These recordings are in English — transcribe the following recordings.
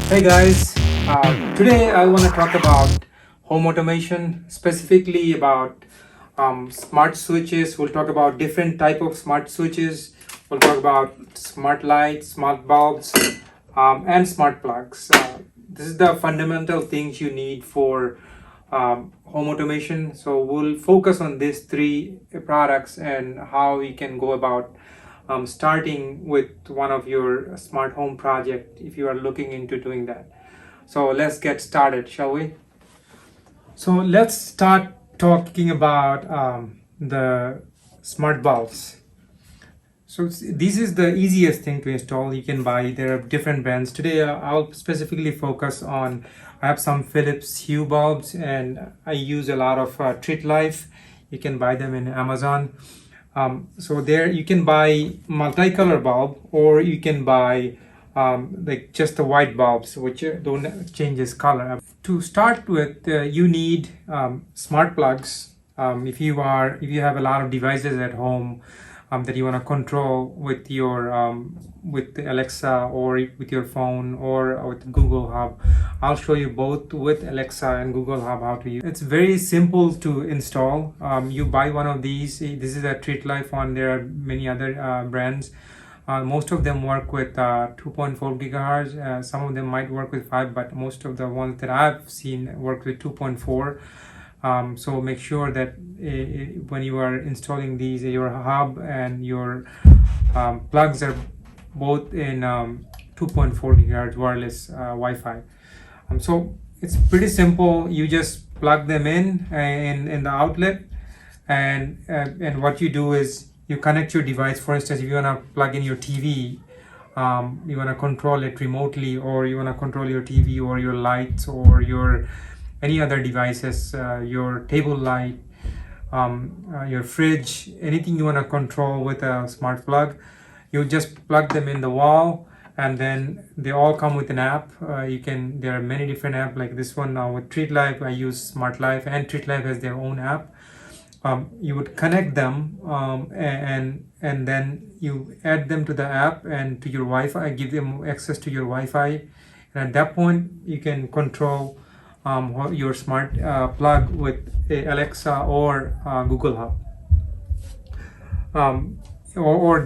Hey guys, today I want to talk about home automation, specifically about smart switches. We'll talk about different type of smart switches. We'll talk about smart lights, smart bulbs, and smart plugs. This is the fundamental things you need for home automation. So we'll focus on these three products and how we can go about starting with one of your smart home project if you are looking into doing that. So let's get started, shall we? So let's start talking about the smart bulbs. So this is the easiest thing to install. You can buy. There are different brands. Today I'll specifically focus on. I have some Philips Hue bulbs, and I use a lot of Treat Life. You can buy them in Amazon. So there you can buy multicolor bulb, or you can buy like just the white bulbs, which don't changes color. To start with, you need smart plugs. If you have a lot of devices at home that you want to control with your with the Alexa or with your phone or with Google Hub. I'll show you both with Alexa and Google Hub how to use. It's very simple to install. You buy one of these. This is a Treat Life one. There are many other brands. Most of them work with 2.4 gigahertz. Some of them might work with 5, but most of the ones that I've seen work with 2.4. So make sure that when you are installing these, your hub and your plugs are both in 2.4 gigahertz wireless Wi-Fi. So it's pretty simple. You just plug them in the outlet, and what you do is you connect your device. For instance, if you want to plug in your TV, you want to control it remotely, or you want to control your TV or your lights or your any other devices, your table light, your fridge, anything you want to control with a smart plug, you just plug them in the wall, and then they all come with an app. There are many different apps like this one. Now with Treat Life, I use Smart Life, and Treat Life has their own app. You would connect them, and then you add them to the app and to your Wi-Fi, give them access to your Wi-Fi, and at that point you can control your smart plug with Alexa or Google Hub. Or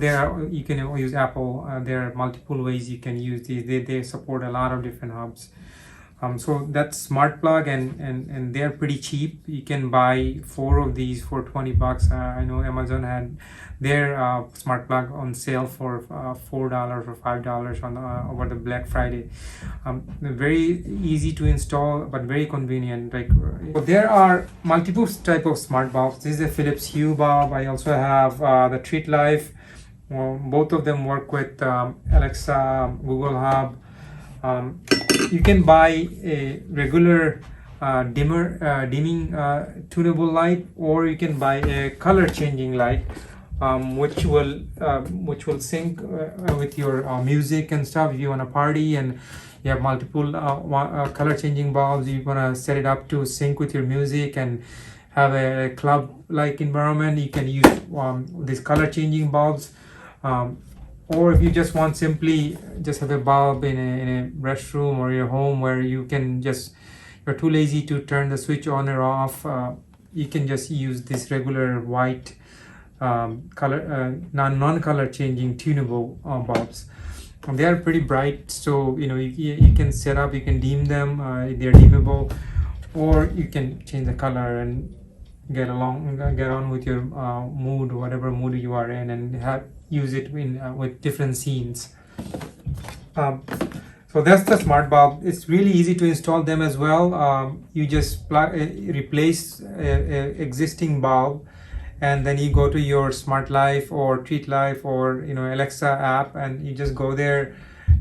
you can use Apple. There are multiple ways you can use these. They support a lot of different hubs. So that's smart plug, and they're pretty cheap. You can buy 4 of these for $20. I know Amazon had their smart plug on sale for $4 or $5 on over the Black Friday. Very easy to install, but very convenient. There are multiple type of smart bulbs. This is a Philips Hue bulb. I also have the Treat Life. Both of them work with Alexa, Google Hub. You can buy a regular dimming tunable light, or you can buy a color changing light, which will sync with your music and stuff. If you want to party and you have multiple color changing bulbs, you want to set it up to sync with your music and have a club like environment, you can use these color changing bulbs. Or if you just want simply just have a bulb in a restroom or your home where you're too lazy to turn the switch on or off, you can just use this regular white color non-color changing tunable bulbs. They are pretty bright, so you can set up, you can dim them, they're dimmable, or you can change the color and get on with your mood, whatever mood you are in, and use it with different scenes. So that's the smart bulb. It's really easy to install them as well. You just replace existing bulb, and then you go to your Smart Life or Treat Life or Alexa app, and you just go there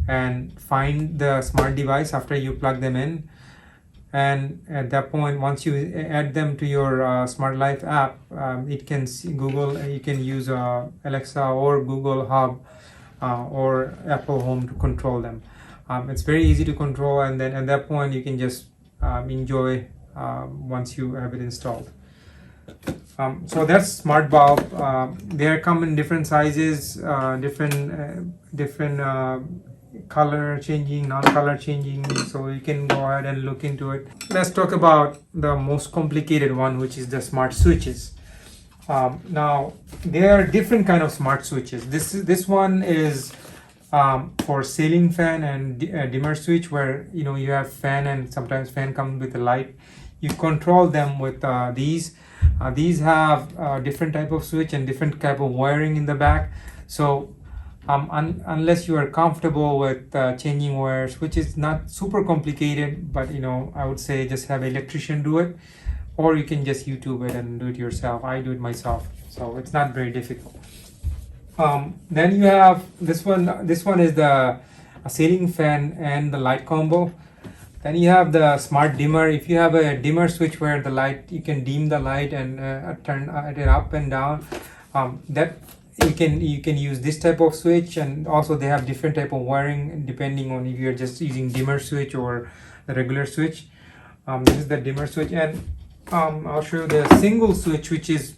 and find the smart device after you plug them in. And at that point, once you add them to your Smart Life app, it can see Google. You can use Alexa or Google Hub or Apple Home to control them. It's very easy to control, and then at that point you can just enjoy once you have it installed. So that's smart bulb. They come in different sizes, different color changing, non-color changing, so you can go ahead and look into it. Let's talk about the most complicated one, which is the smart switches. Now there are different kind of smart switches. This one is for ceiling fan and dimmer switch, where you have fan and sometimes fan comes with a light. You control them with these. These have different type of switch and different type of wiring in the back. So unless you are comfortable with changing wires, which is not super complicated, but I would say just have an electrician do it, or you can just YouTube it and do it yourself. I do it myself, so it's not very difficult. Then you have this one. This one is the ceiling fan and the light combo. Then you have the smart dimmer. If you have a dimmer switch where the light, you can dim the light and turn it up and down, that you can use this type of switch. And also they have different type of wiring depending on if you're just using dimmer switch or the regular switch. This is the dimmer switch, and I'll show you the single switch, which is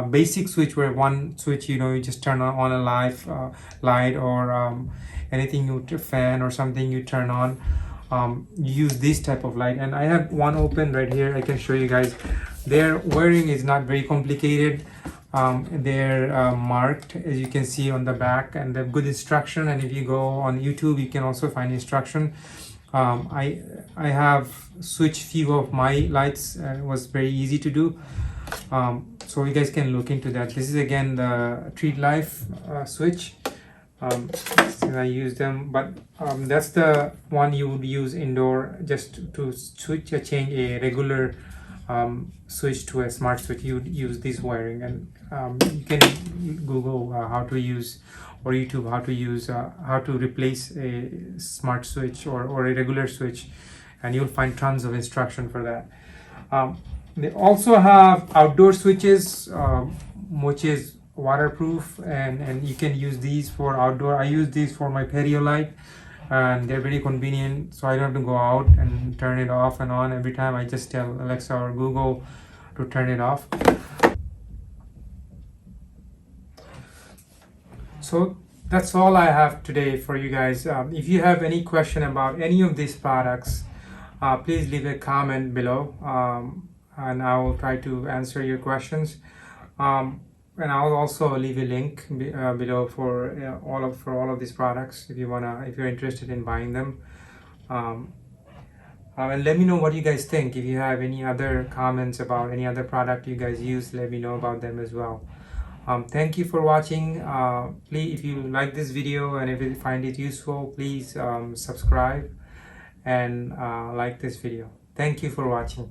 basic switch, where one switch you just turn on a light, or anything, fan or something you turn on. You use this type of light, and I have one open right here. I can show you guys. Their wiring is not very complicated. They're marked, as you can see on the back, and they have good instruction. And if you go on YouTube, you can also find instruction. I have switched few of my lights, and it was very easy to do. So you guys can look into that. This is again the Treat Life switch. I use them, but that's the one you would use indoor, just to change a regular switch to a smart switch. You would use this wiring, and you can Google how to use, or YouTube how to use, how to replace a smart switch or a regular switch, and you'll find tons of instruction for that. They also have outdoor switches, which is waterproof, and you can use these for outdoor. I use these for my patio light, and they're very convenient, so I don't have to go out and turn it off and on every time. I just tell Alexa or Google to turn it off. So that's all I have today for you guys. If you have any question about any of these products, please leave a comment below, and I will try to answer your questions. And I'll also leave a link below for all of these products if you're interested in buying them. And let me know what you guys think. If you have any other comments about any other product you guys use, let me know about them as well. Thank you for watching. Please, if you like this video and if you find it useful, please subscribe and like this video. Thank you for watching.